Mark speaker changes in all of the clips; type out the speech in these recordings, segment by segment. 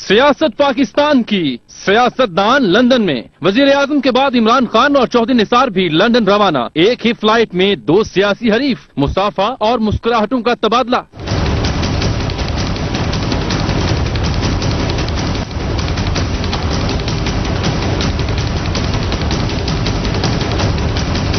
Speaker 1: سیاست پاکستان کی سیاستدان لندن میں وزیر اعظم کے بعد عمران خان اور چودھری نثار بھی لندن روانہ، ایک ہی فلائٹ میں دو سیاسی حریف، مصافحہ اور مسکراہٹوں کا تبادلہ۔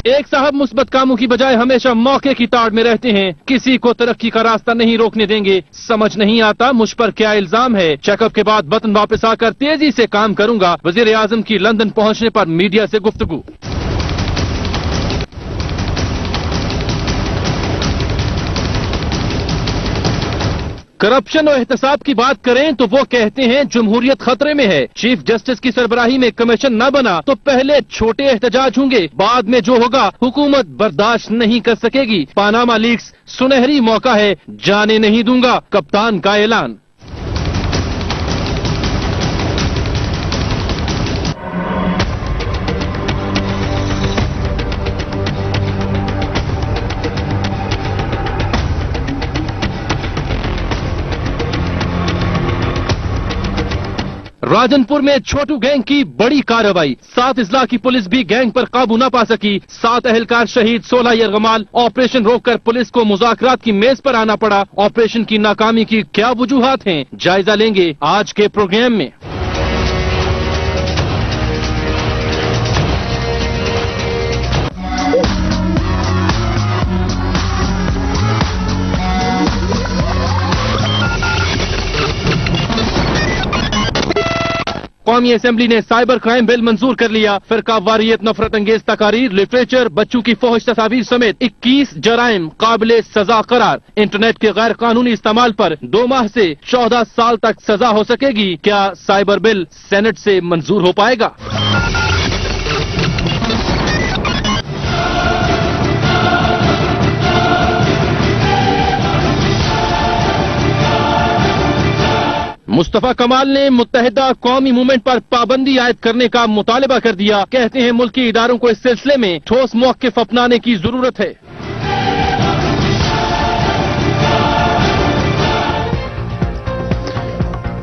Speaker 1: ایک صاحب مثبت کاموں کی بجائے ہمیشہ موقع کی تاڑ میں رہتے ہیں، کسی کو ترقی کا راستہ نہیں روکنے دیں گے۔ سمجھ نہیں آتا مجھ پر کیا الزام ہے، چیک اپ کے بعد وطن واپس آ کر تیزی سے کام کروں گا، وزیر اعظم کی لندن پہنچنے پر میڈیا سے گفتگو۔ کرپشن اور احتساب کی بات کریں تو وہ کہتے ہیں جمہوریت خطرے میں ہے، چیف جسٹس کی سربراہی میں کمیشن نہ بنا تو پہلے چھوٹے احتجاج ہوں گے، بعد میں جو ہوگا حکومت برداشت نہیں کر سکے گی۔ پاناما لیکس سنہری موقع ہے، جانے نہیں دوں گا، کپتان کا اعلان۔ راجن پور میں چھوٹو گینگ کی بڑی کارروائی، 7 اضلاع کی پولیس بھی گینگ پر قابو نہ پا سکی، 7 اہلکار شہید، 16 یرغمال۔ آپریشن روک کر پولیس کو مذاکرات کی میز پر آنا پڑا، آپریشن کی ناکامی کی کیا وجوہات ہیں، جائزہ لیں گے آج کے پروگرام میں۔ قومی اسمبلی نے سائبر کرائم بل منظور کر لیا، فرقہ واریت، نفرت انگیز تقاریر، لٹریچر، بچوں کی فحش تصاویر سمیت 21 جرائم قابل سزا قرار۔ انٹرنیٹ کے غیر قانونی استعمال پر 2 ماہ سے 14 سال تک سزا ہو سکے گی، کیا سائبر بل سینٹ سے منظور ہو پائے گا؟ مصطفیٰ کمال نے متحدہ قومی موومنٹ پر پابندی عائد کرنے کا مطالبہ کر دیا، کہتے ہیں ملکی اداروں کو اس سلسلے میں ٹھوس موقف اپنانے کی ضرورت ہے۔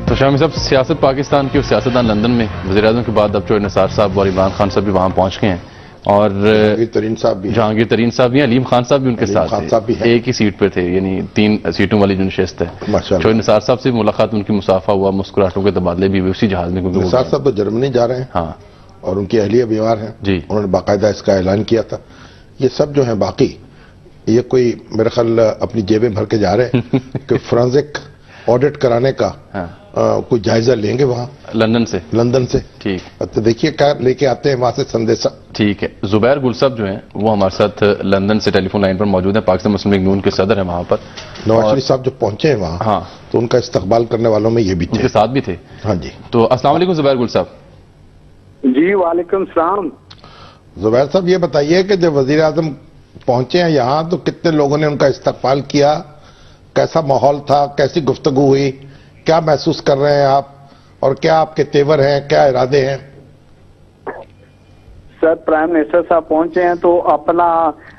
Speaker 1: تو شامی صاحب، سیاست پاکستان کی اور سیاستدان لندن میں، وزیر اعظم کے بعد اب چودھری نثار صاحب اور عمران خان صاحب بھی وہاں پہنچ گئے ہیں، اور جہانگیر ترین صاحب بھی ہیں، علیم خان صاحب بھی ان کے ساتھ تھے، ایک ہی سیٹ پہ تھے، یعنی 3 سیٹوں والی جو نشست ہے۔ چودھری نثار صاحب سے ملاقات، ان کی مصافحہ ہوا، مسکراہٹوں کے تبادلے بھی اسی جہاز میں، کیونکہ
Speaker 2: نثار صاحب تو جرمنی جا رہے ہیں، ہاں، اور ان کی اہلیہ بیمار ہیں،
Speaker 1: جی،
Speaker 2: انہوں نے باقاعدہ اس کا اعلان کیا تھا۔ یہ سب جو ہیں باقی یہ کوئی میرے خیال اپنی جیبیں بھر کے جا رہے ہیں کہ فورنزک آڈٹ کرانے کا کوئی جائزہ لیں گے وہاں لندن سے۔ ٹھیک، تو دیکھیے کیا لے کے آتے ہیں وہاں سے سندیشہ۔
Speaker 1: ٹھیک ہے، زبیر گل صاحب جو ہیں وہ ہمارے ساتھ لندن سے ٹیلی فون لائن پر موجود ہیں، پاکستان مسلم لیگ نون کے صدر ہیں وہاں پر۔
Speaker 2: نواز شریف صاحب جو پہنچے ہیں وہاں، ہاں، تو ان کا استقبال کرنے والوں میں یہ بھی
Speaker 1: ان کے ساتھ بھی تھے۔
Speaker 2: ہاں جی،
Speaker 1: تو السلام علیکم زبیر گل صاحب۔
Speaker 3: جی وعلیکم السلام۔
Speaker 2: زبیر صاحب یہ بتائیے کہ جب وزیر اعظم پہنچے ہیں یہاں تو کتنے لوگوں نے ان کا استقبال کیا، کیسا ماحول تھا، کیسی گفتگو ہوئی، کیا محسوس کر رہے ہیں آپ، اور کیا آپ کے تیور ہیں، کیا ارادے ہیں؟
Speaker 3: سر، پرائم منسٹر صاحب پہنچے ہیں تو اپنا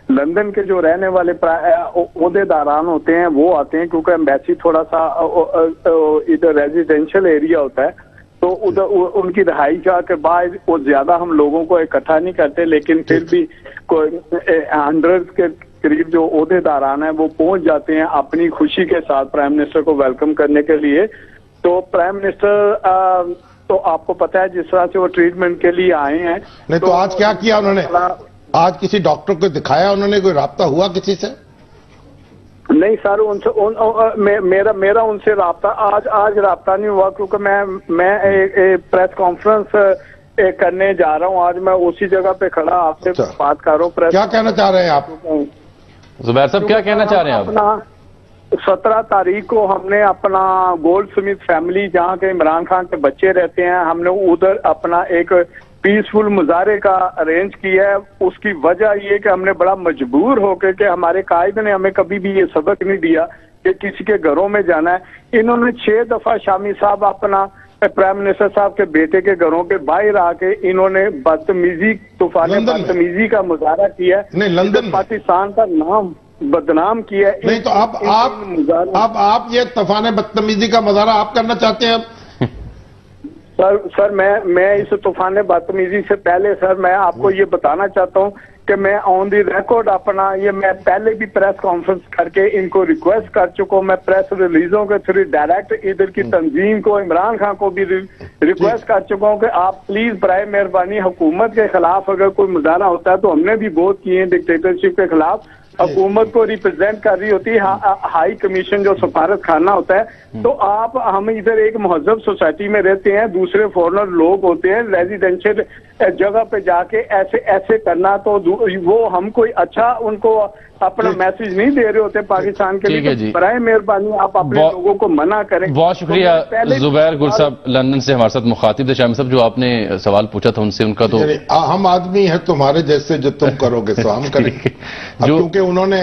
Speaker 3: لندن کے جو رہنے والے عہدے داران ہوتے ہیں وہ آتے ہیں، کیونکہ ایمبیسی تھوڑا سا ادھر ریزیڈینشل ایریا ہوتا ہے، تو ادھر ان کی رہائش گاہ کے بعد وہ زیادہ ہم لوگوں کو اکٹھا نہیں کرتے، لیکن پھر بھی کوئی 100 کے قریب جو عہدے داران ہیں وہ پہنچ جاتے ہیں اپنی خوشی کے ساتھ پرائم منسٹر کو ویلکم کرنے کے لیے۔ تو پرائم منسٹر تو آپ کو پتا ہے جس طرح سے وہ ٹریٹمنٹ کے لیے آئے ہیں۔
Speaker 2: نہیں تو آج کیا کیا انہوں نے؟ آج کسی ڈاکٹر کو دکھایا انہوں نے؟ کوئی رابطہ ہوا کسی سے؟
Speaker 3: نہیں سر، ان سے میرا ان سے رابطہ آج رابطہ نہیں ہوا، کیونکہ میں پریس کانفرنس کرنے جا رہا ہوں، آج میں اسی جگہ پہ کھڑا آپ سے بات کر رہا ہوں۔
Speaker 2: کیا کہنا چاہ رہے ہیں آپ
Speaker 1: زبیر صاحب، کیا کہنا چاہ رہے ہیں آپ؟
Speaker 3: 17 تاریخ کو ہم نے اپنا گولڈ سمتھ فیملی جہاں کے عمران خان کے بچے رہتے ہیں، ہم نے ادھر اپنا ایک پیسفل مظاہرے کا ارینج کیا ہے۔ اس کی وجہ یہ کہ ہم نے بڑا مجبور ہو کے، کہ ہمارے قائد نے ہمیں کبھی بھی یہ سبق نہیں دیا کہ کسی کے گھروں میں جانا ہے۔ انہوں نے 6 دفعہ شامی صاحب اپنا پرائم منسٹر صاحب کے بیٹے کے گھروں کے باہر آ کے انہوں نے بدتمیزی، طوفان بدتمیزی کا مظاہرہ کیا ہے، پاکستان کا نام بدنام کیا ہے۔
Speaker 2: نہیں تو اب آپ یہ طوفان بدتمیزی کا مظاہرہ آپ کرنا چاہتے ہیں؟ اب
Speaker 3: سر میں اس طوفان بدتمیزی سے پہلے سر میں آپ کو یہ بتانا چاہتا ہوں کہ میں آن دی ریکارڈ اپنا یہ میں پہلے بھی پریس کانفرنس کر کے ان کو ریکویسٹ کر چکا ہوں، میں پریس ریلیزوں کے تھرو ڈائریکٹ ادھر کی تنظیم کو، عمران خان کو بھی ریکویسٹ کر چکا ہوں کہ آپ پلیز برائے مہربانی حکومت کے خلاف اگر کوئی مظاہرہ ہوتا ہے تو ہم نے بھی بہت کیے ہیں ڈکٹیٹرشپ کے خلاف، حکومت کو ریپرزینٹ کر رہی ہوتی ہے ہائی کمیشن جو سفارت خانہ ہوتا ہے، تو آپ ہم ادھر ایک مہذب سوسائٹی میں رہتے ہیں، دوسرے فورنر لوگ ہوتے ہیں، ریزیڈینشل جگہ پہ جا کے ایسے کرنا تو وہ ہم کوئی اچھا ان کو اپنا میسج نہیں دے رہے ہوتے پاکستان کے لیے، برائے مہربانی آپ اپنے لوگوں کو منع کریں۔
Speaker 1: بہت شکریہ زبیر گل صاحب لندن سے ہمارے ساتھ مخاطب تھے۔ شامی صاحب جو آپ نے سوال پوچھا تھا ان سے، ان کا تو
Speaker 2: ہم آدمی ہیں تمہارے جیسے، جو تم کرو گے تو ہم کریں گے، کیونکہ انہوں نے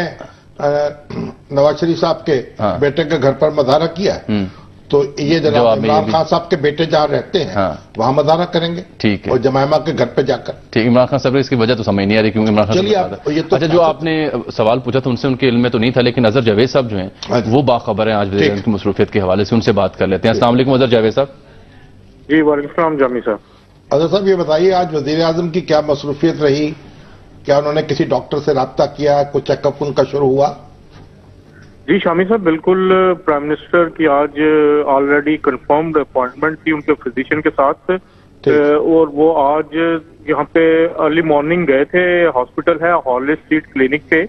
Speaker 2: نواز شریف صاحب کے بیٹے کے گھر پر مظاہرہ کیا ہے تو یہ جناب عمران خان صاحب کے بیٹے جہاں رہتے ہیں وہاں مظاہرہ کریں گے، ٹھیک ہے، اور جمائمہ کے گھر پہ جا کر۔
Speaker 1: ٹھیک، عمران خان صاحب اس کی وجہ تو سمجھ نہیں آ رہی کیونکہ عمران خان اچھا جو آپ نے سوال پوچھا تھا ان سے ان کے علم میں تو نہیں تھا، لیکن اظہر جاوید صاحب جو ہیں وہ باخبر ہیں آج وزیر اعظم کی مصروفیت کے حوالے سے، ان سے بات کر لیتے ہیں۔ السلام علیکم اظہر جاوید صاحب۔
Speaker 3: جی وعلیکم السلام جامی صاحب۔
Speaker 2: اظہر صاحب یہ بتائیے آج وزیر اعظم کی کیا مصروفیت رہی؟ کیا انہوں نے کسی ڈاکٹر سے رابطہ کیا؟ کوئی چیک اپ ان کا شروع ہوا؟
Speaker 4: جی شامی صاحب بالکل، پرائم منسٹر کی آج آلریڈی کنفرمڈ اپوائنٹمنٹ تھی ان کے فزیشین کے ساتھ، اور وہ آج یہاں پہ ارلی مارننگ گئے تھے، ہاسپٹل ہے ہالے اسٹریٹ کلینک پہ،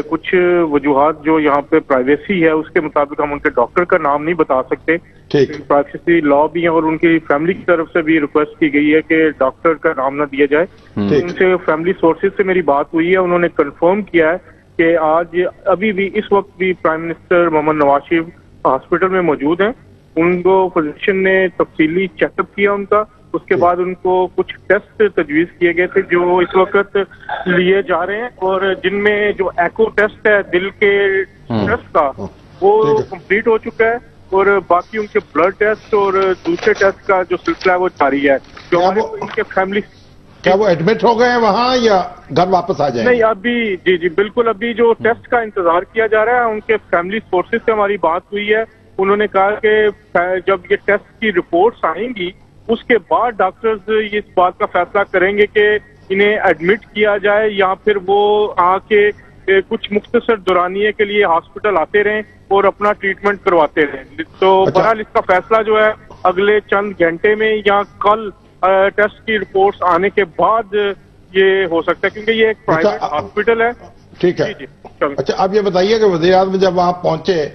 Speaker 4: کچھ وجوہات جو یہاں پہ پرائیویسی ہے اس کے مطابق ہم ان کے ڈاکٹر کا نام نہیں بتا سکتے، پرائیویسی لا بھی ہے، اور ان کی فیملی کی طرف سے بھی ریکویسٹ کی گئی ہے کہ ڈاکٹر کا نام نہ دیا جائے۔ ان سے فیملی سورسز سے میری بات ہوئی ہے، انہوں نے کنفرم کیا ہے کہ آج ابھی بھی اس وقت بھی پرائم منسٹر محمد نواز شریف ہاسپٹل میں موجود ہیں، ان کو فزیشین نے تفصیلی چیک اپ کیا ان کا، اس کے بعد ان کو کچھ ٹیسٹ تجویز کیے گئے تھے جو اس وقت لیے جا رہے ہیں، اور جن میں جو ایکو ٹیسٹ ہے دل کے ٹیسٹ کا وہ کمپلیٹ ہو چکا ہے، اور باقی ان کے بلڈ ٹیسٹ اور دوسرے ٹیسٹ کا جو سلسلہ ہے وہ جاری ہے۔ جو ان کے فیملی
Speaker 2: کیا وہ ایڈمٹ ہو گئے ہیں وہاں یا گھر واپس آ جائیں؟
Speaker 4: نہیں ابھی جی بالکل، ابھی جو ٹیسٹ کا انتظار کیا جا رہا ہے، ان کے فیملی سورسز سے ہماری بات ہوئی ہے، انہوں نے کہا کہ جب یہ ٹیسٹ کی رپورٹس آئیں گی اس کے بعد ڈاکٹرز اس بات کا فیصلہ کریں گے کہ انہیں ایڈمٹ کیا جائے یا پھر وہ آ کے کچھ مختصر دورانیے کے لیے ہاسپٹل آتے رہیں اور اپنا ٹریٹمنٹ کرواتے رہیں۔ تو بہرحال اس کا فیصلہ جو ہے اگلے چند گھنٹے میں یا کل ٹیسٹ کی رپورٹس آنے کے بعد یہ ہو سکتا ہے، کیونکہ یہ ایک پرائیویٹ ہاسپٹل ہے۔
Speaker 2: ٹھیک ہے، اچھا آپ یہ بتائیے کہ وزیر اعظم جب وہاں پہنچے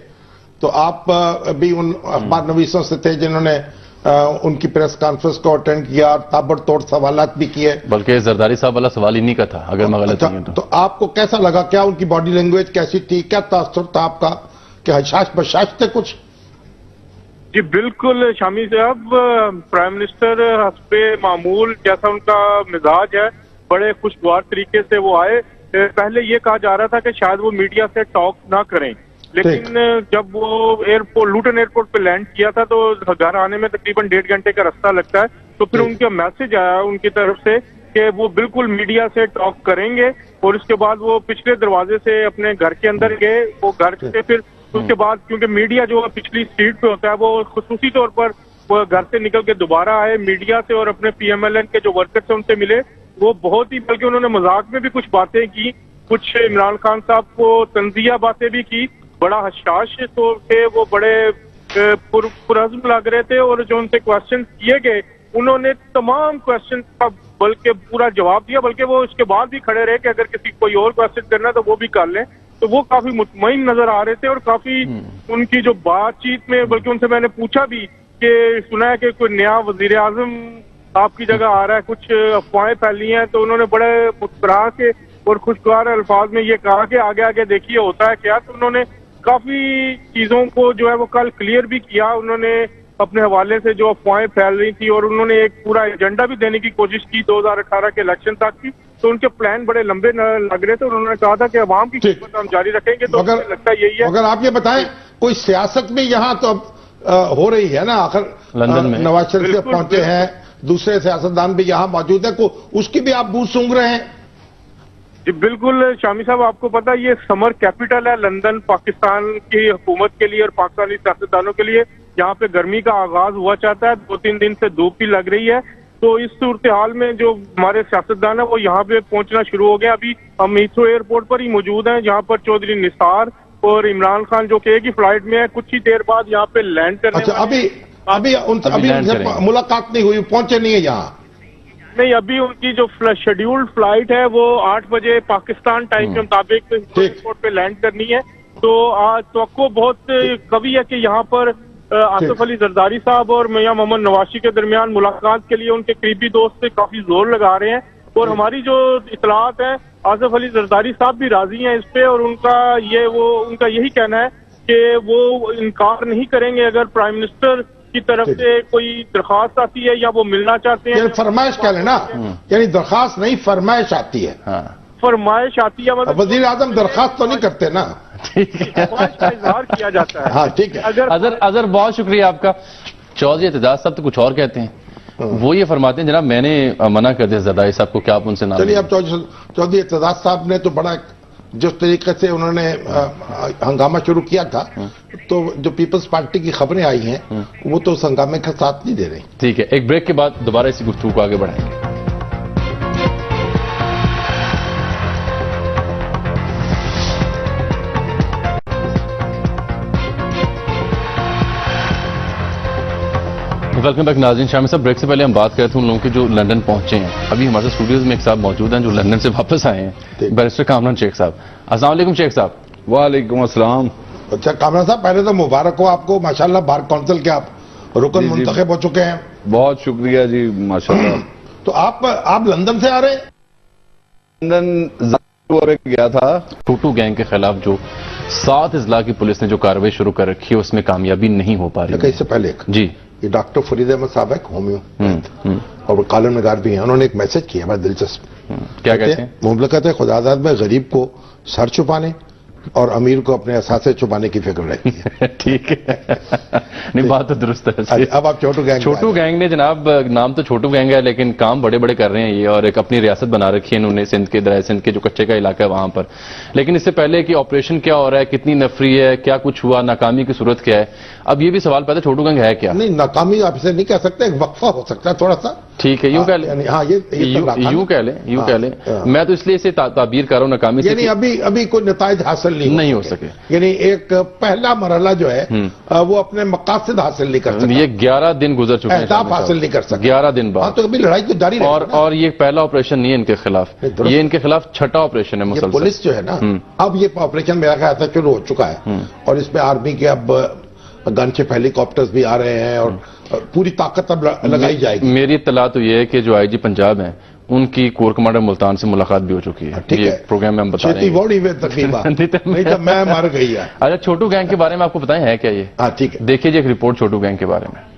Speaker 2: تو آپ بھی ان اخبار نویسوں سے تھے جنہوں نے ان کی پریس کانفرنس کو اٹینڈ کیا اور تابڑ توڑ سوالات بھی کیے،
Speaker 1: بلکہ زرداری صاحب والا سوال انہی کا تھا اگر میں غلط نہیں ہوں
Speaker 2: تو آپ کو کیسا لگا؟ کیا ان کی باڈی لینگویج کیسی تھی؟ کیا تاثر تھا آپ کا؟ کہ حشاش بشاش تھے کچھ؟
Speaker 4: جی بالکل شامی صاحب، پرائم منسٹر حسب معمول جیسا ان کا مزاج ہے، بڑے خوشگوار طریقے سے وہ آئے۔ پہلے یہ کہا جا رہا تھا کہ شاید وہ میڈیا سے ٹاک نہ کریں، لیکن جب وہ ایئرپورٹ لوٹن ایئرپورٹ پہ لینڈ کیا تھا تو گھر آنے میں تقریباً 1.5 گھنٹے کا راستہ لگتا ہے، تو پھر ان کا میسج آیا ان کی طرف سے کہ وہ بالکل میڈیا سے ٹاک کریں گے، اور اس کے بعد وہ پچھلے دروازے سے اپنے گھر کے اندر گئے، وہ گھر سے پھر اس کے بعد کیونکہ میڈیا جو پچھلی سیٹ پہ ہوتا ہے وہ خصوصی طور پر وہ گھر سے نکل کے دوبارہ آئے میڈیا سے، اور اپنے پی ایم ایل این کے جو ورکر سے ان سے ملے، وہ بہت ہی بلکہ انہوں نے مذاق میں بھی کچھ باتیں کی، کچھ عمران خان صاحب کو طنزیہ باتیں بھی کی، بڑا حشاش تھے وہ، بڑے پرعزم لگ رہے تھے، اور جو ان سے کوشچن کیے گئے انہوں نے تمام کوشچن کا بلکہ پورا جواب دیا، بلکہ وہ اس کے بعد بھی کھڑے رہے کہ اگر کسی کوئی اور کوشچن کرنا ہے تو وہ بھی کر لیں۔ تو وہ کافی مطمئن نظر آ رہے تھے، اور کافی ان کی جو بات چیت میں، بلکہ ان سے میں نے پوچھا بھی کہ سنا ہے کہ کوئی نیا وزیر اعظم آپ کی جگہ آ رہا ہے، کچھ افواہیں پھیلی ہیں، تو انہوں نے بڑے مسکرا کے اور خوشگوار الفاظ میں یہ کہا کہ آگے آگے دیکھیے ہوتا ہے کیا۔ تو انہوں نے کافی چیزوں کو جو ہے وہ کل کلیئر بھی کیا، انہوں نے اپنے حوالے سے جو افواہیں پھیل رہی تھی، اور انہوں نے ایک پورا ایجنڈا بھی دینے کی کوشش کی 2018 کے الیکشن تک کی، تو ان کے پلان بڑے لمبے لگ رہے تھے، اور انہوں نے کہا تھا کہ عوام کی خدمت ہم جاری رکھیں گے، تو لگتا ہے یہی ہے۔
Speaker 2: اگر آپ یہ بتائیں کوئی سیاست میں یہاں تو اب ہو رہی ہے نا، آخر لندن میں نواز شریف پہنچے ہیں، دوسرے سیاستدان بھی یہاں موجود ہیں، اس کی بھی آپ بو سونگ رہے ہیں؟
Speaker 4: جی بالکل شامی صاحب، آپ کو پتا یہ سمر کیپٹل ہے لندن، پاکستان کی حکومت کے لیے اور پاکستانی سیاستدانوں کے لیے. یہاں پہ گرمی کا آغاز ہوا چاہتا ہے، 2-3 دن سے دھوپ بھی لگ رہی ہے. تو اس صورتحال میں جو ہمارے سیاستدان ہیں وہ یہاں پہ پہنچنا شروع ہو گئے. ابھی ہم ہیتھرو ایئرپورٹ پر ہی موجود ہیں جہاں پر چودھری نثار اور عمران خان جو کہ ایک ہی فلائٹ میں ہے کچھ ہی دیر بعد یہاں پہ لینڈ کرنے
Speaker 2: اچھا ابھی ان سے ملاقات نہیں ہوئی، پہنچے نہیں ہے یہاں؟
Speaker 4: نہیں، ابھی ان کی جو شیڈیولڈ فلائٹ ہے وہ 8 بجے پاکستان ٹائم کے مطابق ایئرپورٹ پہ لینڈ کرنی ہے. تو توقع بہت قوی ہے کہ یہاں پر آصف علی زرداری صاحب اور میاں محمد نوازی کے درمیان ملاقات کے لیے ان کے قریبی دوست سے کافی زور لگا رہے ہیں. اور ہماری جو اطلاعات ہیں آصف علی زرداری صاحب بھی راضی ہیں اس پہ، اور ان کا یہی کہنا ہے کہ وہ انکار نہیں کریں گے اگر پرائم منسٹر کی طرف سے کوئی درخواست آتی ہے یا وہ ملنا چاہتے ہیں.
Speaker 2: فرمائش کہہ لیں نا، یعنی درخواست نہیں فرمائش آتی ہے.
Speaker 4: فرمائش آتی ہے مطلب
Speaker 2: وزیر اعظم درخواست تو نہیں کرتے نا،
Speaker 4: فرمائش کا اظہار کیا جاتا ہے.
Speaker 2: ہاں ٹھیک ہے.
Speaker 1: اظہر بہت شکریہ آپ کا. چودھری اعتزاز صاحب تو کچھ اور کہتے ہیں، وہ یہ فرماتے ہیں جناب میں نے منع کر دیا زرداری صاحب کو، کیا آپ ان سے نام؟
Speaker 2: چلیے اب چودھری اعتزاز صاحب نے تو بڑا جس طریقے سے انہوں نے ہنگامہ شروع کیا تھا، تو جو پیپلز پارٹی کی خبریں آئی ہیں وہ تو اس ہنگامے کا ساتھ نہیں دے رہی.
Speaker 1: ٹھیک ہے، ایک بریک کے بعد دوبارہ اسی گفتگو کو آگے بڑھائیں گے. ویلکم بیک ناظرین. شامی صاحب، بریک سے پہلے ہم بات کرتے ہیں ان لوگوں کے جو لندن پہنچے ہیں. ابھی ہمارے اسٹوڈیوز میں ایک صاحب موجود ہیں جو لندن سے واپس آئے ہیں، بیرسٹر کامران شیخ صاحب. السلام علیکم شیخ صاحب.
Speaker 5: وعلیکم السلام.
Speaker 2: اچھا کامران صاحب، پہلے تو مبارک ہو آپ کو، ماشاءاللہ بار کونسل کے آپ رکن منتخب ہو چکے ہیں.
Speaker 5: بہت شکریہ جی، ماشاءاللہ.
Speaker 2: تو آپ لندن سے آ رہے ہیں؟
Speaker 5: لندن گیا تھا.
Speaker 1: ٹوٹو گینگ کے خلاف جو 7 اضلاع کی پولیس نے جو کارروائی شروع کر رکھی ہے اس میں کامیابی نہیں ہو پا رہی.
Speaker 2: اس سے پہلے
Speaker 1: جی،
Speaker 2: یہ ڈاکٹر فرید احمد صاحب ہے، ہومیو اور کالم نگار بھی ہیں. انہوں نے ایک میسج کیا بڑا دلچسپ.
Speaker 1: کیا کہتے ہیں؟
Speaker 2: مملکت خداداد میں غریب کو سر چھپانے اور امیر کو اپنے اثاثے چھپانے کی فکر رہتی ہے.
Speaker 1: ٹھیک ہے، نہیں بات تو درست ہے.
Speaker 2: اب آپ چھوٹو
Speaker 1: گینگ نے جناب، نام تو چھوٹو گینگ ہے لیکن کام بڑے بڑے کر رہے ہیں یہ، اور ایک اپنی ریاست بنا رکھی ہے انہوں نے سندھ کے، درائے سندھ کے جو کچے کا علاقہ ہے وہاں پر. لیکن اس سے پہلے کہ آپریشن کیا ہو رہا ہے، کتنی نفری ہے، کیا کچھ ہوا، ناکامی کی صورت کیا ہے، اب یہ بھی سوال پیدا چھوٹو گینگ ہے کیا؟
Speaker 2: نہیں، ناکامی آپ اسے نہیں کہہ سکتے، ایک وقفہ ہو سکتا ہے تھوڑا سا.
Speaker 1: ٹھیک ہے، یوں کہہ لیں.
Speaker 2: ہاں
Speaker 1: یوں کہہ لیں. میں تو اس لیے اسے تعبیر کر رہا ہوں ناکامی سے،
Speaker 2: یعنی ابھی کوئی نتائج حاصل نہیں
Speaker 1: ہو سکے.
Speaker 2: یعنی ایک پہلا مرحلہ جو ہے وہ اپنے مقاصد حاصل نہیں کر سکتا.
Speaker 1: یہ 11 دن گزر چکے ہیں،
Speaker 2: اہداف حاصل نہیں کر سکتا
Speaker 1: 11 دن بعد.
Speaker 2: تو ابھی لڑائی تو جاری ہے.
Speaker 1: اور یہ پہلا آپریشن نہیں ہے ان کے خلاف، یہ ان کے خلاف چھٹا آپریشن ہے مسلسل.
Speaker 2: پولیس جو ہے نا، اب یہ آپریشن میرا خیال سے شروع ہو چکا ہے اور اس میں آرمی کے اب گن شپ ہیلی کاپٹرز بھی آ رہے ہیں اور پوری طاقت اب لگائی جائے گی.
Speaker 1: میری اطلاع تو یہ ہے کہ جو آئی جی پنجاب ہیں ان کی کور کمانڈر ملتان سے ملاقات بھی ہو چکی ہے.
Speaker 2: ٹھیک ہے،
Speaker 1: پروگرام میں ہم بتا رہے ہیں.
Speaker 2: نہیں تو میں مر گئی ہے.
Speaker 1: اچھا، چھوٹو گینگ کے بارے میں آپ کو بتائیں ہے کیا یہ؟
Speaker 2: ہاں ٹھیک ہے،
Speaker 1: دیکھیے جی ایک رپورٹ چھوٹو گینگ کے بارے میں.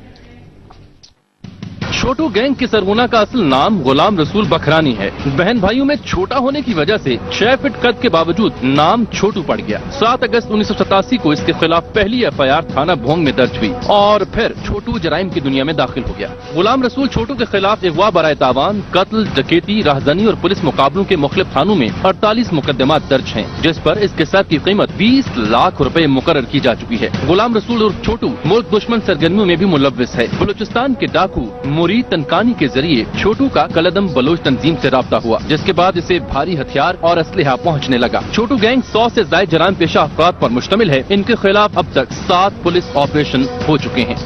Speaker 1: چھوٹو گینگ کی سرغنہ کا اصل نام غلام رسول بکھرانی ہے. بہن بھائیوں میں چھوٹا ہونے کی وجہ سے 6 فٹ قد کے باوجود نام چھوٹو پڑ گیا. 7 اگست 1987 کو اس کے خلاف پہلی FIR تھانہ بھونگ میں درج ہوئی اور پھر چھوٹو جرائم کی دنیا میں داخل ہو گیا. غلام رسول چھوٹو کے خلاف اغوا برائے تاوان، قتل، ڈکیتی، راہزنی اور پولیس مقابلوں کے مختلف تھانوں میں 48 مقدمات درج ہیں، جس پر اس کے سر کی قیمت 20 لاکھ روپے مقرر کی جا چکی ہے. غلام رسول اور چھوٹو ملک دشمن سرگرمیوں میں بھی ملوث ہے. بلوچستان کے ڈاکو مرید تنکانی کے ذریعے چھوٹو کا کلدم بلوچ تنظیم سے رابطہ ہوا، جس کے بعد اسے بھاری ہتھیار اور اسلحہ پہنچنے لگا. چھوٹو گینگ 100 سے زائد جرائم پیشہ افراد پر مشتمل ہے. ان کے خلاف اب تک 7 پولیس آپریشن ہو چکے ہیں.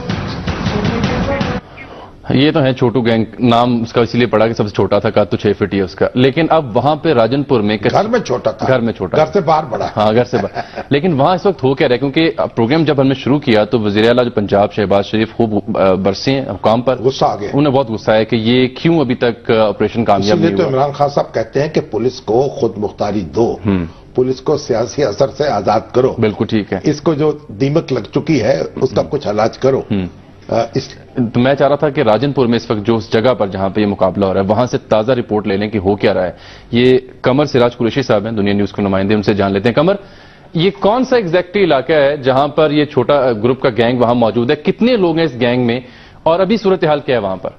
Speaker 1: یہ تو ہے چھوٹو گینگ، نام اس کا اسی لیے پڑا کہ سب سے چھوٹا تھا، قد تو 6 فٹ ہی ہے اس کا. لیکن اب وہاں پہ راجن پور میں
Speaker 2: گھر میں چھوٹا تھا، گھر سے باہر بڑا.
Speaker 1: ہاں، گھر سے باہر. لیکن وہاں اس وقت ہو کیا رہا ہے، کیونکہ پروگرام جب ہم نے شروع کیا تو وزیر اعلیٰ جو پنجاب شہباز شریف خوب برسے ہیں حکام پر،
Speaker 2: غصہ آ گیا.
Speaker 1: انہیں بہت غصہ ہے کہ یہ کیوں ابھی تک آپریشن کامیاب نہیں ہوا.
Speaker 2: تو عمران خان صاحب کہتے ہیں کہ پولیس کو خود مختاری دو، پولیس کو سیاسی اثر سے آزاد کرو.
Speaker 1: بالکل ٹھیک ہے.
Speaker 2: اس کو جو دیمک لگ چکی ہے اس کا کچھ علاج کرو.
Speaker 1: تو میں چاہ رہا تھا کہ راجن پور میں اس وقت جو اس جگہ پر جہاں پہ یہ مقابلہ ہو رہا ہے وہاں سے تازہ رپورٹ لے لیں کہ ہو کیا رہا ہے. یہ قمر سراج قریشی صاحب ہیں، دنیا نیوز کے نمائندے، ان سے جان لیتے ہیں. قمر، یہ کون سا ایگزیکٹلی علاقہ ہے جہاں پر یہ چھوٹا گروپ کا گینگ وہاں موجود ہے؟ کتنے لوگ ہیں اس گینگ میں اور ابھی صورتحال کیا ہے وہاں پر؟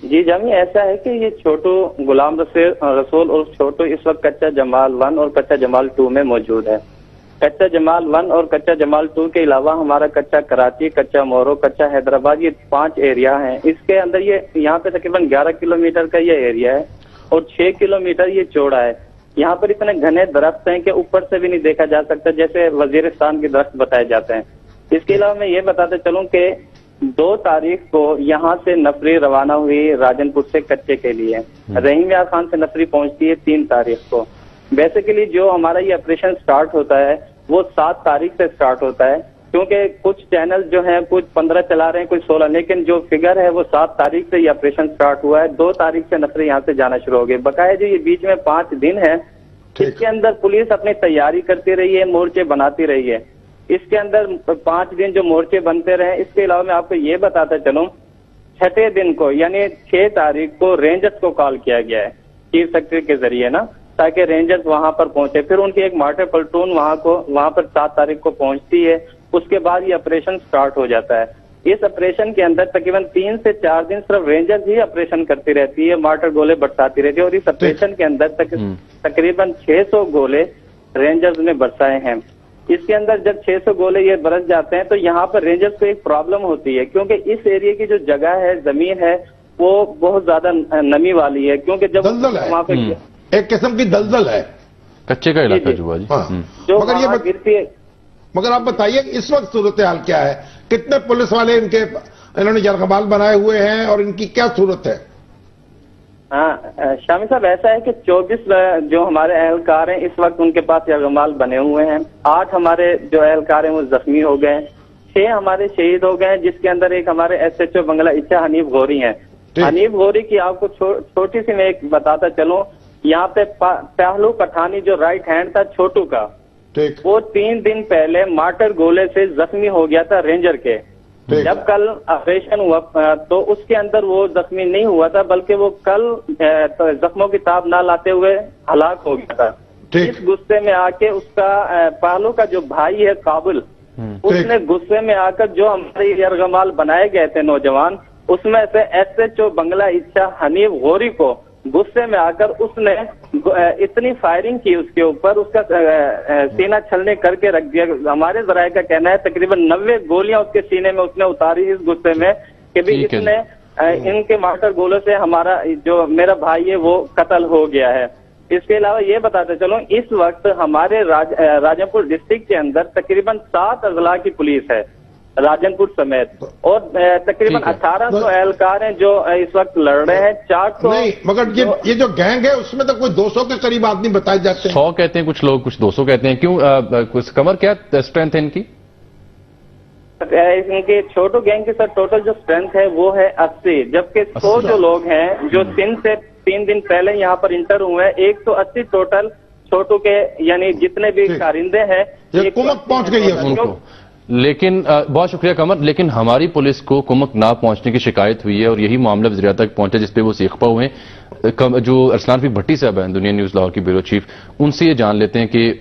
Speaker 6: جی جامی، ایسا ہے کہ یہ چھوٹو غلام رسول اور چھوٹو اس وقت کچا جمال 1 اور کچا جمال 2 میں موجود ہے۔ کچا جمال 1 اور کچا جمال 2 کے علاوہ ہمارا کچا کراچی، کچا مورو، کچا حیدرآباد، یہ 5 ایریا ہیں۔ اس کے اندر یہاں پہ تقریباً 11 کلومیٹر کا یہ ایریا ہے اور 6 کلومیٹر یہ چوڑا ہے۔ یہاں پر اتنے گھنے درخت ہیں کہ اوپر سے بھی نہیں دیکھا جا سکتا، جیسے وزیرستان کے درخت بتائے جاتے ہیں۔ اس کے علاوہ میں یہ بتاتے چلوں کہ 2 تاریخ کو یہاں سے نفری روانہ ہوئی راجن پور سے کچے کے لیے، رحیم یار خان سے نفری پہنچتی ہے 3 تاریخ کو۔ بیسیکلی جو ہمارا یہ آپریشن سٹارٹ ہوتا ہے وہ 7 تاریخ سے سٹارٹ ہوتا ہے، کیونکہ کچھ چینل جو ہیں کچھ 15 چلا رہے ہیں، کچھ 16، لیکن جو فگر ہے وہ 7 تاریخ سے یہ آپریشن سٹارٹ ہوا ہے۔ 2 تاریخ سے نفری یہاں سے جانا شروع ہو گئی۔ بقایا جو یہ بیچ میں 5 دن ہے، اس کے اندر پولیس اپنی تیاری کرتی رہی ہے، مورچے بناتی رہی ہے۔ اس کے اندر 5 دن جو مورچے بنتے رہے، اس کے علاوہ میں آپ کو یہ بتاتا چلوں، 6 دن کو یعنی 6 تاریخ کو رینجرز کو کال کیا گیا ہے چیف سیکرٹری کے ذریعے نا، تاکہ رینجرز وہاں پر پہنچے۔ پھر ان کی ایک مارٹر پلٹون وہاں پر 7 تاریخ کو پہنچتی ہے۔ اس کے بعد یہ آپریشن سٹارٹ ہو جاتا ہے۔ اس آپریشن کے اندر تقریباً 3 سے 4 دن صرف رینجرز ہی آپریشن کرتی رہتی ہے، مارٹر گولے برساتی رہتی ہے، اور اس آپریشن کے اندر تقریباً 600 گولے رینجرز نے برسائے ہیں۔ اس کے اندر جب 600 گولے یہ برس جاتے ہیں تو یہاں پر رینجرز کو ایک پرابلم ہوتی ہے، کیونکہ اس ایریا کی جو جگہ ہے، زمین ہے، وہ بہت زیادہ نمی والی ہے، کیونکہ جب وہاں پہ
Speaker 2: ایک قسم کی دلدل ہے،
Speaker 1: کچے کا علاقہ جو
Speaker 6: گرتی ہے۔
Speaker 2: مگر آپ بتائیے کہ اس وقت صورتحال کیا ہے؟ کتنے پولیس والے انہوں نے یرغمال بنائے ہوئے ہیں اور ان کی کیا صورت ہے؟
Speaker 6: ہاں شامی صاحب، ایسا ہے کہ 24 جو ہمارے اہلکار ہیں اس وقت ان کے پاس یرغمال بنے ہوئے ہیں۔ 8 ہمارے جو اہلکار ہیں وہ زخمی ہو گئے ہیں، 6 ہمارے شہید ہو گئے ہیں، جس کے اندر ایک ہمارے SHO بنگلہ اچھا حنیف غوری ہیں۔ حنیف غوری کی آپ کو چھوٹی سی میں ایک بتاتا چلوں، یہاں پہ پہلو پٹھانی جو رائٹ ہینڈ تھا چھوٹو کا، وہ 3 دن پہلے مارٹر گولے سے زخمی ہو گیا تھا رینجر کے۔ جب کل آپریشن ہوا تو اس کے اندر وہ زخمی نہیں ہوا تھا، بلکہ وہ کل زخموں کی تاب نہ لاتے ہوئے ہلاک ہو گیا تھا۔ اس غصے میں آ کے اس کا پہلو کا جو بھائی ہے قابل، اس نے غصے میں آ کر جو ہمارے یرغمال بنائے گئے تھے نوجوان، اس میں سے SHO بنگلہ اچھا حنیف غوری کو غصے میں آ کر اس نے اتنی فائرنگ کی اس کے اوپر، اس کا سینہ چھلنے کر کے رکھ دیا۔ ہمارے ذرائع کا کہنا ہے تقریباً 90 گولیاں اس کے سینے میں اس نے اتاری اس غصے میں کہ بھی اس نے ان کے مارٹر گولوں سے ہمارا جو میرا بھائی ہے وہ قتل ہو گیا ہے۔ اس کے علاوہ یہ بتاتے چلوں، اس وقت ہمارے راجن پور ڈسٹرکٹ کے اندر تقریباً 7 اضلاع کی پولیس ہے راجن پور سمیت، اور تقریباً 1800 اہلکار ہیں جو اس وقت لڑ رہے ہیں۔ 400
Speaker 2: نہیں، مگر یہ جو گینگ ہے اس میں تو کوئی 200 کے قریب آدمی بتائے جاتے ہیں۔
Speaker 1: 100 کہتے ہیں کچھ لوگ، کچھ 200 کہتے ہیں۔ کیوں کمر کیا اسٹرینتھ ہے ان کی؟
Speaker 6: ان کے چھوٹو گینگ کی سر ٹوٹل جو اسٹرینتھ ہے وہ ہے 80، جبکہ 100 جو لوگ ہیں جو 3 دن پہلے یہاں پر انٹر ہوئے ہیں، 180 ٹوٹل چھوٹو کے یعنی جتنے بھی کارندے ہیں
Speaker 2: یہ کمک پہنچ گئی ہے ان کو۔
Speaker 1: لیکن بہت شکریہ قمر، لیکن ہماری پولیس کو کمک نہ پہنچنے کی شکایت ہوئی ہے اور یہی معاملہ وزیر تک پہنچا جس پہ وہ سیخپا ہوئے ہیں۔ جو ارسلان فیق بھٹی صاحب ہیں دنیا نیوز لاہور کی بیورو چیف، ان سے یہ جان لیتے ہیں کہ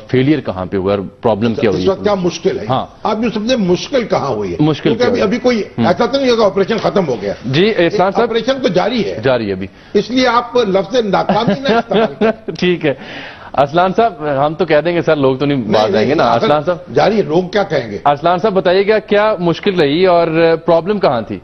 Speaker 1: فیلئر کہاں پہ ہوا اور پرابلم کیا ہوئی
Speaker 2: ہے، اس وقت کیا مشکل ہے۔
Speaker 1: ہاں،
Speaker 2: آپ جو سمجھے مشکل کہاں ہوئی ہے؟
Speaker 1: مشکل
Speaker 2: ابھی کوئی ایسا تو نہیں ہوگا آپریشن ختم ہو گیا؟
Speaker 1: جی ارسلان صاحب،
Speaker 2: آپریشن تو جاری ہے
Speaker 1: ابھی،
Speaker 2: اس لیے آپ لفظ ناکامی نہ استعمال کریں۔
Speaker 1: ٹھیک ہے ارسلان صاحب، ہم تو کہہ دیں گے سر، لوگ تو نہیں باز آئیں گے نا۔ ارسلان صاحب
Speaker 2: جاری ہے، لوگ کیا کہیں گے؟
Speaker 1: ارسلان صاحب بتائیے گا کیا مشکل رہی اور پرابلم کہاں تھی؟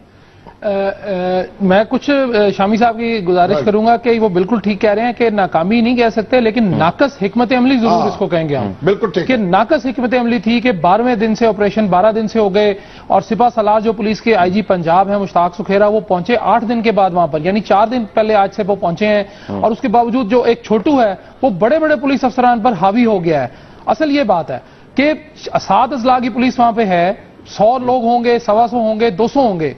Speaker 7: میں کچھ شامی صاحب کی گزارش کروں گا کہ وہ بالکل ٹھیک کہہ رہے ہیں کہ ناکامی نہیں کہہ سکتے، لیکن ناقص حکمت عملی ضرور اس کو کہیں گے ہم۔
Speaker 2: بالکل ٹھیک
Speaker 7: کہ ناقص حکمت عملی تھی کہ 12ویں دن سے آپریشن 12 دن سے ہو گئے، اور سپاہ سالار جو پولیس کے IG پنجاب ہیں مشتاق سکھیرا، وہ پہنچے 8 دن کے بعد وہاں پر، یعنی 4 دن پہلے آج سے وہ پہنچے ہیں، اور اس کے باوجود جو ایک چھوٹو ہے وہ بڑے بڑے پولیس افسران پر حاوی ہو گیا ہے۔ اصل یہ بات ہے کہ 7 اضلاع کی پولیس وہاں پہ ہے، 100 لوگ ہوں گے، 125 ہوں گے، 200 ہوں گے،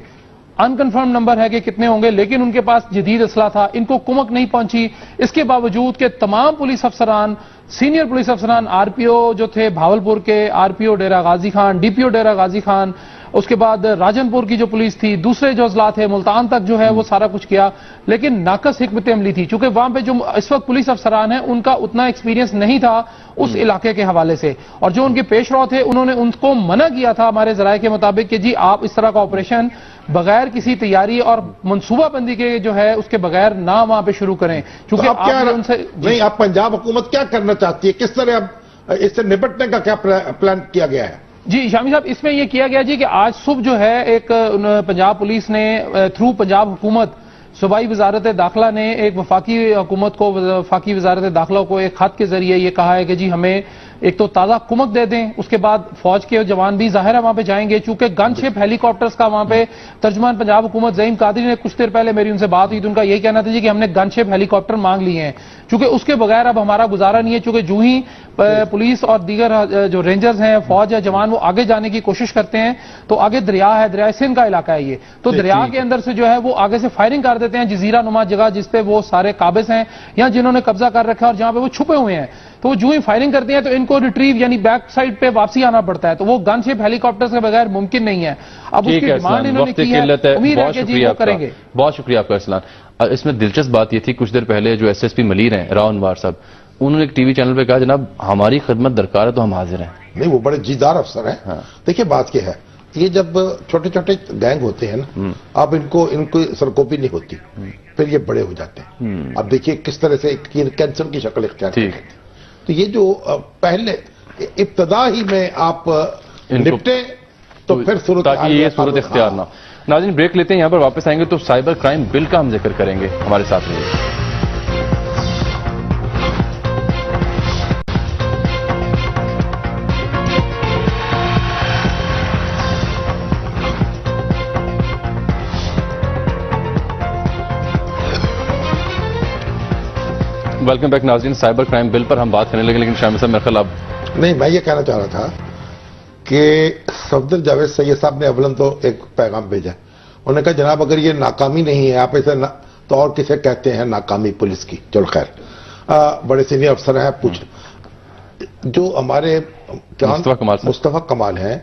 Speaker 7: انکنفرم نمبر ہے کہ کتنے ہوں گے، لیکن ان کے پاس جدید اسلحہ تھا، ان کو کمک نہیں پہنچی۔ اس کے باوجود کہ تمام پولیس افسران، سینئر پولیس افسران، RPO جو تھے بھاولپور کے، RPO ڈیرہ غازی خان، DPO ڈیرہ غازی خان، اس کے بعد راجن پور کی جو پولیس تھی، دوسرے جو اضلاع تھے، ملتان تک جو ہے وہ سارا کچھ کیا، لیکن ناقص حکمت عملی تھی، چونکہ وہاں پہ جو اس وقت پولیس افسران ہیں ان کا اتنا ایکسپیرینس نہیں تھا اس علاقے کے حوالے سے، اور جو ان کے پیش رو تھے انہوں نے ان کو منع کیا تھا ہمارے ذرائع کے مطابق کہ جی آپ اس طرح کا آپریشن بغیر کسی تیاری اور منصوبہ بندی کے جو ہے اس کے بغیر نہ وہاں پہ شروع کریں، چونکہ آپ نے ان سے
Speaker 2: نہیں، آپ پنجاب حکومت کیا کرنا چاہتی ہے، کس طرح اب اس سے نپٹنے کا کیا پلان کیا گیا ہے؟
Speaker 7: جی شامی صاحب، اس میں یہ کیا گیا جی کہ آج صبح جو ہے ایک پنجاب پولیس نے تھرو پنجاب حکومت، صوبائی وزارت داخلہ نے ایک وفاقی حکومت کو، وفاقی وزارت داخلہ کو ایک خط کے ذریعے یہ کہا ہے کہ جی ہمیں ایک تو تازہ کمک دے دیں، اس کے بعد فوج کے جوان بھی ظاہر ہے وہاں پہ جائیں گے، چونکہ گن شپ ہیلی کاپٹرز کا وہاں پہ ترجمان پنجاب حکومت زعیم قادری نے کچھ دیر پہلے میری ان سے بات ہوئی تو ان کا یہی کہنا تھا جی کہ ہم نے گن شپ ہیلی کاپٹر مانگ لیے ہیں، چونکہ اس کے بغیر اب ہمارا گزارا نہیں ہے، چونکہ جو ہی پولیس اور دیگر جو رینجرز ہیں، فوج ہے، جوان وہ آگے جانے کی کوشش کرتے ہیں تو آگے دریا ہے، دریا سندھ کا علاقہ ہے یہ، تو دریا کے اندر سے جو ہے وہ آگے سے فائرنگ کر دیتے ہیں جزیرہ نما جگہ جس پہ وہ سارے قابض ہیں یا جنہوں نے قبضہ کر رکھا ہے اور جہاں پہ وہ چھپے ہوئے ہیں، تو وہ جو ہی فائرنگ کرتے ہیں تو ان کو ریٹریو یعنی بیک سائڈ پہ واپسی آنا پڑتا ہے، تو وہ گن شپ ہیلی کاپٹر کے بغیر ممکن نہیں ہے۔ اب اس کی ڈیمانڈ انہوں نے کی ہے، امید ہے کہ جی وہ کریں گے۔
Speaker 1: بہت شکریہ آپ کا اسلام۔ اس میں دلچسپ بات یہ تھی کچھ دیر پہلے جو ایس ایس پی ملیر ہیں راؤ انوار صاحب، انہوں نے ایک ٹی وی چینل پہ کہا جناب ہماری خدمت درکار ہے تو ہم حاضر ہیں۔
Speaker 2: نہیں، وہ بڑے جیدار افسر ہیں۔ دیکھیے بات کیا ہے، یہ جب چھوٹے چھوٹے گینگ ہوتے ہیں نا، اب ان کو سرکوپی نہیں ہوتی، پھر یہ بڑے ہو جاتے ہیں۔ اب دیکھیے کس طرح سے کینسر کی شکل اختیار کرتے ہیں، تو یہ جو پہلے ابتدا ہی میں آپ نپٹے تو پھر
Speaker 1: تاکہ یہ صورت اختیار نہ۔ ناظرین بریک لیتے ہیں، یہاں پر واپس آئیں گے تو سائبر کرائم بل کا ہم ذکر کریں گے، ہمارے ساتھ رہیے۔ ویلکم بیک ناظرین، سائبر کرائم بل پر ہم بات کرنے لگے، لیکن شامی صاحب میرے خیال
Speaker 2: نہیں، میں یہ کہنا چاہ رہا تھا کہ صفدر جاوید سید صاحب نے اولن تو ایک پیغام بھیجا، انہوں نے کہا جناب اگر یہ ناکامی نہیں ہے آپ اسے تو اور کسے کہتے ہیں ناکامی پولیس کی؟ چلو خیر، بڑے سینئر افسر ہیں، پوچھ جو ہمارے مصطفیٰ کمال ہیں،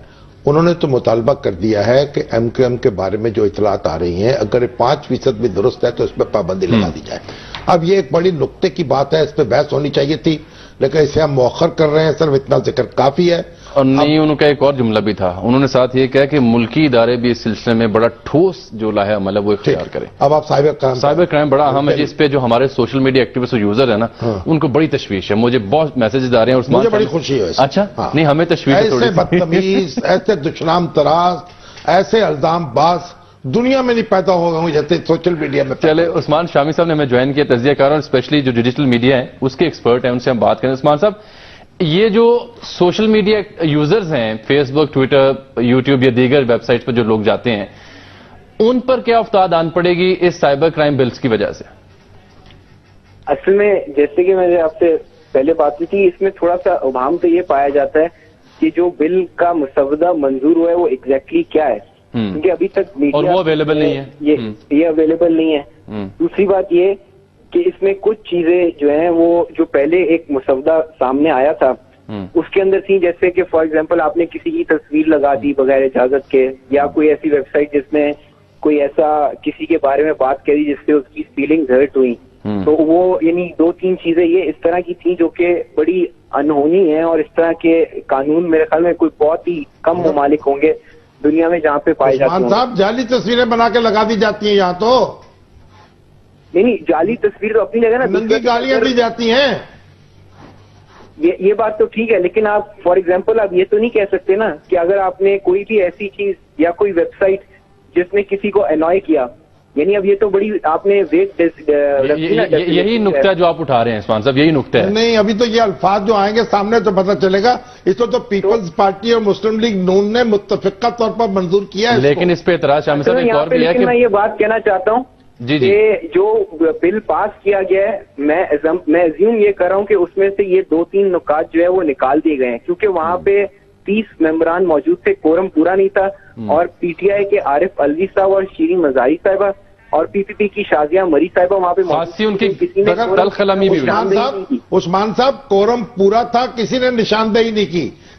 Speaker 2: انہوں نے تو مطالبہ کر دیا ہے کہ ایم کیو ایم کے بارے میں جو اطلاعات آ رہی ہیں اگر 5% بھی درست ہے تو اس پہ پابندی لگا دی جائے۔ اب یہ ایک بڑی نقطے کی بات ہے، اس پہ بحث ہونی چاہیے تھی، لیکن اسے ہم مؤخر کر رہے ہیں، صرف اتنا ذکر کافی ہے۔
Speaker 1: اور نہیں، ان کا ایک اور جملہ بھی تھا، انہوں نے ساتھ یہ کہا کہ ملکی ادارے بھی اس سلسلے میں بڑا ٹھوس جو لاہے عمل ہے وہ اختیار کریں۔
Speaker 2: اب آپ
Speaker 1: سائبر کرائم بڑا اہم ہے، جس پہ جو ہمارے سوشل میڈیا ایکٹیوسٹ اور یوزر ہیں نا ان کو بڑی تشویش ہے، مجھے بہت میسیجز آ رہے ہیں،
Speaker 2: مجھے بڑی خوشی ہے۔
Speaker 1: اچھا نہیں، ہمیں تشویش ہے،
Speaker 2: ایسے بدتمیز، ایسے دشنام تراز، ایسے الزام باز دنیا میں نہیں پیدا ہوگا جیسے سوشل میڈیا میں۔
Speaker 1: چلے، عثمان شامی صاحب نے ہمیں جوائن کیا، تجزیہ کار اور اسپیشلی جو ڈیجیٹل میڈیا ہے اس کے ایکسپرٹ ہیں، ان سے ہم بات کریں۔ عثمان صاحب، یہ جو سوشل میڈیا یوزرز ہیں، فیس بک، ٹویٹر، یوٹیوب یا دیگر ویب سائٹس پر جو لوگ جاتے ہیں، ان پر کیا افتاد آن پڑے گی اس سائبر کرائم بلز کی وجہ سے؟
Speaker 6: اصل میں جیسے کہ میں نے آپ سے پہلے بات کی تھی، اس میں تھوڑا سا ابہام تو یہ پایا جاتا ہے کہ جو بل کا مسودہ منظور ہوا ہے وہ ایگزیکٹلی کیا ہے، کیونکہ ابھی تک
Speaker 1: اور وہ اویلیبل نہیں ہے،
Speaker 6: یہ اویلیبل نہیں ہے۔ دوسری بات یہ کہ اس میں کچھ چیزیں جو ہیں وہ جو پہلے ایک مسودہ سامنے آیا تھا اس کے اندر تھی، جیسے کہ فار ایگزامپل آپ نے کسی کی تصویر لگا دی بغیر اجازت کے، یا کوئی ایسی ویب سائٹ جس میں کوئی ایسا کسی کے بارے میں بات کری جس سے اس کی فیلنگز ہرٹ ہوئی، تو وہ یعنی 2-3 چیزیں یہ اس طرح کی تھیں جو کہ بڑی انہونی ہیں، اور اس طرح کے قانون میرے خیال میں کوئی بہت ہی کم ممالک ہوں گے دنیا میں جہاں پہ پائے جاتے ہیں۔
Speaker 2: صاحب جعلی تصویریں بنا کے لگا دی جاتی ہیں یہاں تو،
Speaker 6: نہیں جعلی تصویر تو اپنی جگہ نا،
Speaker 2: ننگی گالیاں دی جاتی ہیں،
Speaker 6: یہ بات تو ٹھیک ہے، لیکن آپ فار ایگزامپل آپ یہ تو نہیں کہہ سکتے نا کہ اگر آپ نے کوئی بھی ایسی چیز یا کوئی ویب سائٹ جس نے کسی کو انوائے کیا، یعنی اب یہ تو بڑی آپ نے ویٹ،
Speaker 1: یہی نقطہ جو آپ اٹھا رہے ہیں عثمان صاحب، یہی نقطہ ہے۔
Speaker 2: نہیں، ابھی تو یہ الفاظ جو آئیں گے سامنے تو پتہ چلے گا، اس کو تو پیپلز پارٹی اور مسلم لیگ نون نے متفقہ طور پر منظور کیا ہے،
Speaker 1: لیکن اس پہ اعتراض شامی صاحب ایک اور بھی ہے کہ
Speaker 6: میں یہ بات کہنا چاہتا ہوں کہ جو بل پاس کیا گیا ہے، میں ایزیوم یہ کر رہا ہوں کہ اس میں سے یہ 2-3 نکات جو ہے وہ نکال دیے گئے ہیں، کیونکہ وہاں پہ 30 ممبران موجود تھے، کورم پورا نہیں تھا، اور پی ٹی آئی کے عارف الوی صاحب اور شیرین مزاری صاحبہ اور پی پی پی کی شازیہ مری صاحبہ وہاں پہ
Speaker 2: عثمان صاحب کورم پورا تھا، کسی نے نشاندہی نہیں کی،